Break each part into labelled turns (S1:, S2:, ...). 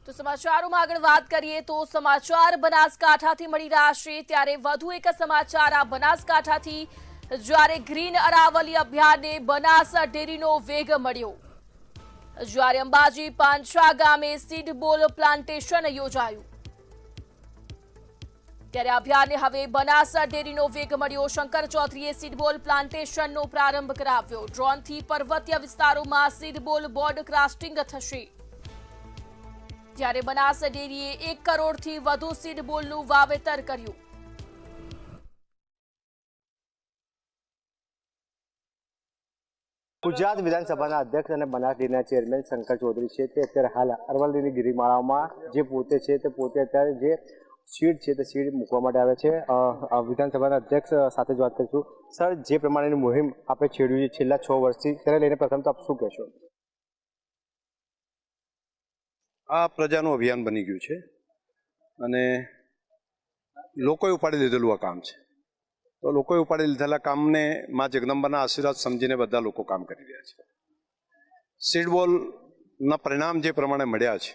S1: તો સમાચારોમાં આગળ વાત કરીએ તો સમાચાર બનાસકાંઠાથી મળી રહ્યા છે ત્યારે વધુ એક સમાચાર આ બનાસકાંઠાથી જ્યારે ગ્રીન અરાવલી અભિયાનને બનાસ ડેરીનો વેગ મળ્યો જ્યારે અંબાજી પાંછા ગામે સીડ બોલ પ્લાન્ટેશન યોજાયું ત્યારે અભિયાનને હવે બનાસ ડેરીનો વેગ મળ્યો શંકર ચૌધરીએ સીડ બોલ પ્લાન્ટેશનનો પ્રારંભ કરાવ્યો ડ્રોનથી પર્વતીય વિસ્તારોમાં સીડ બોલ બોર્ડ ક્રાફ્ટિંગ થશે જ્યારે બનાસ ડેરીએ 1 કરોડથી વધુ સીડ બોલનું વાવેતર કર્યું
S2: ગુજરાત વિધાનસભાના અધ્યક્ષ અને બનાસ ડેરીના ચેરમેન શંકર ચૌધરી છે તે અત્યારે હાલ અરવલ્લીની ગિરિમાળામાં જે પોતે અત્યારે જે સીડ છે તે સીડ મૂકવા માટે આવે છે વિધાનસભાના અધ્યક્ષ સાથે જ વાત કરીશું સર જે પ્રમાણેની મુહિમ આપણે છેડ્યું છે છેલ્લા 6 વર્ષથી તેને લઈને પ્રથમ તો આપ શું કહેશો
S3: આ પ્રજાનું અભિયાન બની ગયું છે અને લોકોએ ઉપાડી લીધેલું આ કામ છે તો લોકોએ ઉપાડી લીધેલા કામને માં જગદંબાના આશીર્વાદ સમજીને બધા લોકો કામ કરી રહ્યા છે સીડ બોલના પરિણામ જે પ્રમાણે મળ્યા છે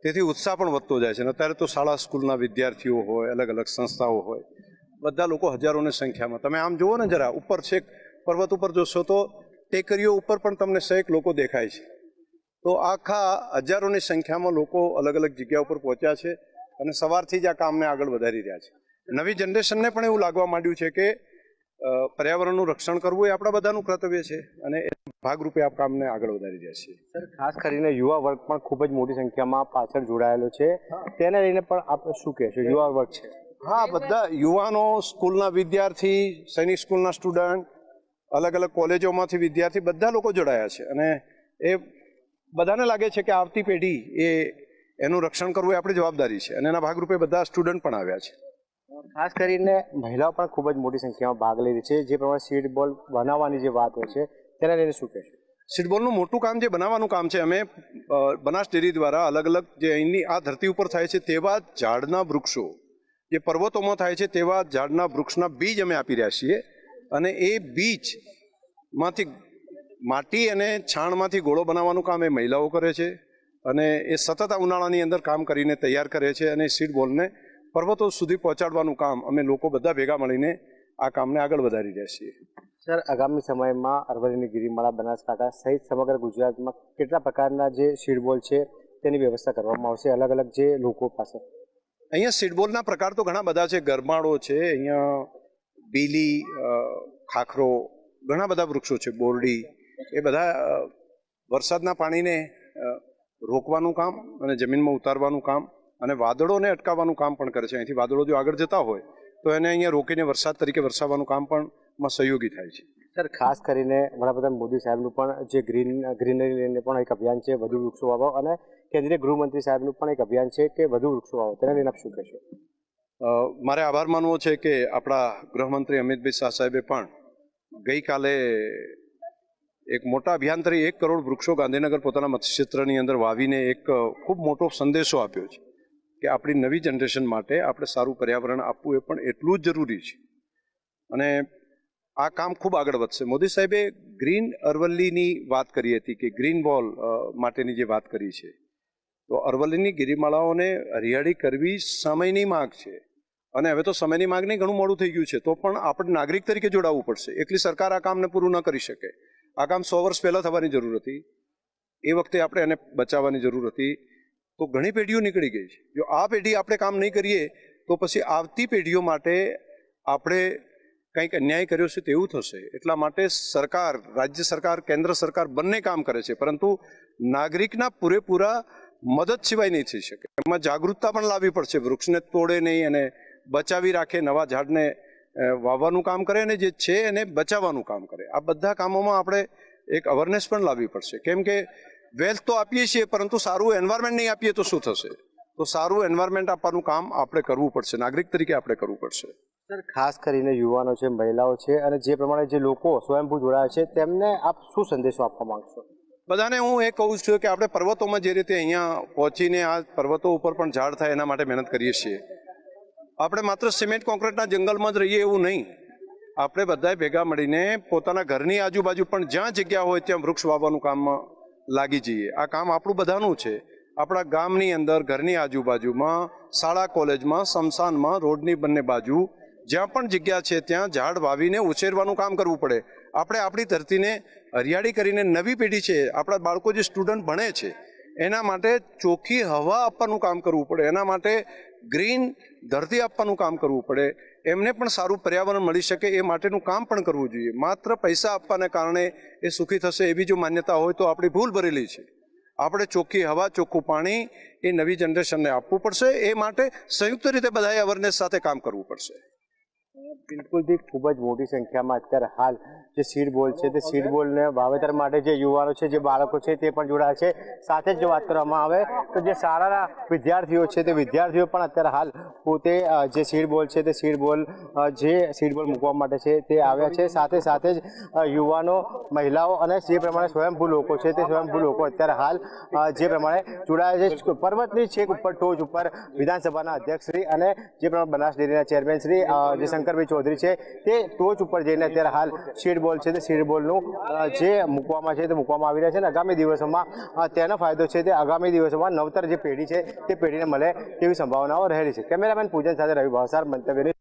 S3: તેથી ઉત્સાહ પણ વધતો જાય છે અને અત્યારે તો શાળા સ્કૂલના વિદ્યાર્થીઓ હોય અલગ અલગ સંસ્થાઓ હોય બધા લોકો હજારોની સંખ્યામાં તમે આમ જુઓ ને જરા ઉપર છેક પર્વત ઉપર જોશો તો ટેકરીઓ ઉપર પણ તમને 100 લોકો દેખાય છે તો આખા હજારોની સંખ્યામાં લોકો અલગ અલગ જગ્યા ઉપર પહોંચ્યા છે અને સવારથી જ આ કામને આગળ વધારી રહ્યા છે નવી જનરેશનને પણ એવું લાગવા માંડ્યું છે કે પર્યાવરણનું રક્ષણ કરવું એ આપણા બધાનું કર્તવ્ય છે અને એ ભાગરૂપે આ કામને આગળ વધારી રહ્યા છીએ
S2: સર ખાસ કરીને યુવા વર્ગ પણ ખૂબ જ મોટી સંખ્યામાં પાછળ જોડાયેલો છે તેને લઈને પણ આપ શું કહેશો યુવા વર્ગ છે
S3: હા બધા યુવાનો સ્કૂલના વિદ્યાર્થી સૈનિક સ્કૂલના સ્ટુડન્ટ અલગ અલગ કોલેજોમાંથી વિદ્યાર્થી બધા લોકો જોડાયા છે અને એ બધાને લાગે છે કે આવતી પેઢી એનું રક્ષણ કરવું એ આપણી જવાબદારી છે અને એના ભાગરૂપે બધા સ્ટુડન્ટ પણ આવ્યા છે
S2: ખાસ કરીને મહિલાઓ પણ ખૂબ જ મોટી સંખ્યામાં ભાગ લઈ રહી છે જે પ્રમાણે સીડ બોલ બનાવવાની જે વાત હોય છે તેને લઈને શું કહેશો
S3: સીડ બોલનું મોટું કામ જે બનાવવાનું કામ છે અમે બનાસ ડેરી દ્વારા અલગ અલગ જે અહીંની આ ધરતી ઉપર થાય છે તેવા ઝાડના વૃક્ષો જે પર્વતોમાં થાય છે તેવા ઝાડના વૃક્ષના બીજ અમે આપી રહ્યા છીએ અને એ બીજમાંથી માટી અને છાણમાંથી ગોળો બનાવવાનું કામ એ મહિલાઓ કરે છે અને એ સતત આ ઉનાળાની અંદર કામ કરીને તૈયાર કરે છે અને સીડ બોલને પર્વતો સુધી પહોંચાડવાનું કામ અમે લોકો બધા ભેગા મળીને આ કામને આગળ વધારી રહ્યા છીએ
S2: સર આગામી સમયમાં અરવલ્લીની ગિરિમાળા બનાસકાંઠા સહિત સમગ્ર ગુજરાતમાં કેટલા પ્રકારના જે સીડ બોલ છે તેની વ્યવસ્થા કરવામાં આવશે અલગ અલગ જે લોકો પાસે
S3: અહીંયા સીડ બોલના પ્રકાર તો ઘણા બધા છે ગરમાળો છે અહીંયા બીલી ખાખરો ઘણા બધા વૃક્ષો છે બોરડી એ બધા વરસાદના પાણીને રોકવાનું કામ અને જમીનમાં ઉતારવાનું કામ અને વાદળોને અટકાવવાનું કામ પણ કરે છે અહીંથી વાદળો જો આગળ જતા હોય તો એને અહીંયા રોકીને વરસાદ તરીકે વરસાવવાનું કામ પણ સહયોગી થાય છે
S2: સર ખાસ કરીને વડાપ્રધાન મોદી સાહેબનું પણ જે ગ્રીનરી લઈને પણ એક અભિયાન છે વધુ વૃક્ષો વાવો અને કેન્દ્રીય ગૃહમંત્રી સાહેબનું પણ એક અભિયાન છે કે વધુ વૃક્ષો વાવો તેને લઈને આપ શું કહેશો
S3: મારે આભાર માનવો છે કે આપણા ગૃહમંત્રી અમિતભાઈ શાહ સાહેબે પણ ગઈકાલે એક મોટા અભિયાન તરીકે 1 કરોડ વૃક્ષો ગાંધીનગર પોતાના મતક્ષેત્રની અંદર વાવીને એક ખૂબ મોટો સંદેશો આપ્યો છે કે આપણી નવી જનરેશન માટે આપણે સારું પર્યાવરણ આપવું એ પણ એટલું જ જરૂરી છે અને આ કામ ખૂબ આગળ વધશે મોદી સાહેબે ગ્રીન અરવલ્લીની વાત કરી હતી કે ગ્રીન વોલ માટેની જે વાત કરી છે તો અરવલ્લીની ગિરિમાળાઓને હરિયાળી કરવી સમયની માંગ છે અને હવે તો સમયની માંગ નહીં ઘણું મોડું થઈ ગયું છે તો પણ આપણે નાગરિક તરીકે જોડાવવું પડશે એકલી સરકાર આ કામને પૂરું ન કરી શકે આ કામ 100 વર્ષ પહેલાં થવાની જરૂર હતી એ વખતે આપણે એને બચાવવાની જરૂર હતી તો ઘણી પેઢીઓ નીકળી ગઈ છે જો આ પેઢી આપણે કામ નહીં કરીએ તો પછી આવતી પેઢીઓ માટે આપણે કંઈક અન્યાય કર્યો છે તેવું થશે એટલા માટે સરકાર રાજ્ય સરકાર કેન્દ્ર સરકાર બંને કામ કરે છે પરંતુ નાગરિકના પૂરેપૂરા મદદ સિવાય નહીં થઈ શકે એમાં જાગૃતતા પણ લાવવી પડશે વૃક્ષને તોડે નહીં અને બચાવી રાખે નવા ઝાડને વાવવાનું કામ કરે અને જે છે એને બચાવવાનું કામ કરે આ બધા કામોમાં આપણે એક અવેરનેસ પણ લાવવી પડશે કેમ કે વેલ્થ તો આપીએ છીએ પરંતુ સારું એન્વાયરમેન્ટ નહીં આપીએ તો શું થશે તો સારું એન્વાયરમેન્ટ આપવાનું કામ આપણે કરવું પડશે નાગરિક તરીકે આપણે કરવું પડશે
S2: સર ખાસ કરીને યુવાનો છે મહિલાઓ છે અને જે પ્રમાણે જે લોકો સ્વયંભૂ જોડાયા છે તેમને આપ શું સંદેશો આપવા માંગશો
S3: બધાને હું એ કહું છું કે આપણે પર્વતોમાં જે રીતે અહીંયા પહોંચીને આ પર્વતો ઉપર પણ ઝાડ થાય એના માટે મહેનત કરીએ છીએ આપણે માત્ર સિમેન્ટ કોન્ક્રીટના જંગલમાં જ રહીએ એવું નહીં આપણે બધાએ ભેગા મળીને પોતાના ઘરની આજુબાજુ પણ જ્યાં જગ્યા હોય ત્યાં વૃક્ષ વાવવાનું કામમાં લાગી જઈએ આ કામ આપણું બધાનું છે આપણા ગામની અંદર ઘરની આજુબાજુમાં શાળા કોલેજમાં સ્મશાનમાં રોડની બંને બાજુ જ્યાં પણ જગ્યા છે ત્યાં ઝાડ વાવીને ઉછેરવાનું કામ કરવું પડે. આપણે આપણી ધરતીને હરિયાળી કરીને નવી પેઢી છે, આપણા બાળકો જે સ્ટુડન્ટ ભણે છે એના માટે ચોખ્ખી હવા આપવાનું કામ કરવું પડે, એના માટે ગ્રીન ધરતી આપવાનું કામ કરવું પડે, એમને પણ સારું પર્યાવરણ મળી શકે એ માટેનું કામ પણ કરવું જોઈએ. માત્ર પૈસા આપવાને કારણે એ સુખી થશે એવી જો માન્યતા હોય તો આપણી ભૂલ ભરેલી છે. આપણે ચોખ્ખી હવા, ચોખ્ખું પાણી એ નવી જનરેશનને આપવું પડશે. એ માટે સંયુક્ત રીતે બધાએ અવેરનેસ સાથે કામ કરવું પડશે.
S2: બિલકુલથી ખૂબ જ મોટી સંખ્યામાં અત્યારે હાલ જે સીડ બોલ છે તે સીડ બોલને વાવેતર માટે જે યુવાનો છે, જે બાળકો છે તે પણ જોડાયા છે. સાથે જ જો વાત કરવામાં આવે તો જે શાળાના વિદ્યાર્થીઓ છે તે વિદ્યાર્થીઓ પણ અત્યારે હાલ પોતે જે સીડ બોલ છે તે સીડ બોલ મૂકવા માટે છે તે આવ્યા છે. સાથે સાથે જ યુવાનો, મહિલાઓ અને જે પ્રમાણે સ્વયંભૂ લોકો છે તે સ્વયંભૂ લોકો અત્યારે હાલ જે પ્રમાણે જોડાયા છે. પર્વતની છેક ઉપર ટોચ ઉપર વિધાનસભાના અધ્યક્ષશ્રી અને જે પ્રમાણે બનાસ ડેરીના ચેરમેન શ્રી જે શંકરભાઈ ચૌધરી છે તે ટોચ ઉપર જઈને અત્યારે હાલ સીડ બોલ છે તે સીડ બોલનું જે મૂકવામાં છે તે મૂકવામાં આવી રહ્યા છે અને આગામી દિવસોમાં તેનો ફાયદો છે તે આગામી દિવસોમાં નવતર જે પેઢી છે તે પેઢીને મળે તેવી સંભાવનાઓ રહેલી છે. કેમેરામેન પૂજન સાથે રવિ ભાવસાર, મંતવ્યની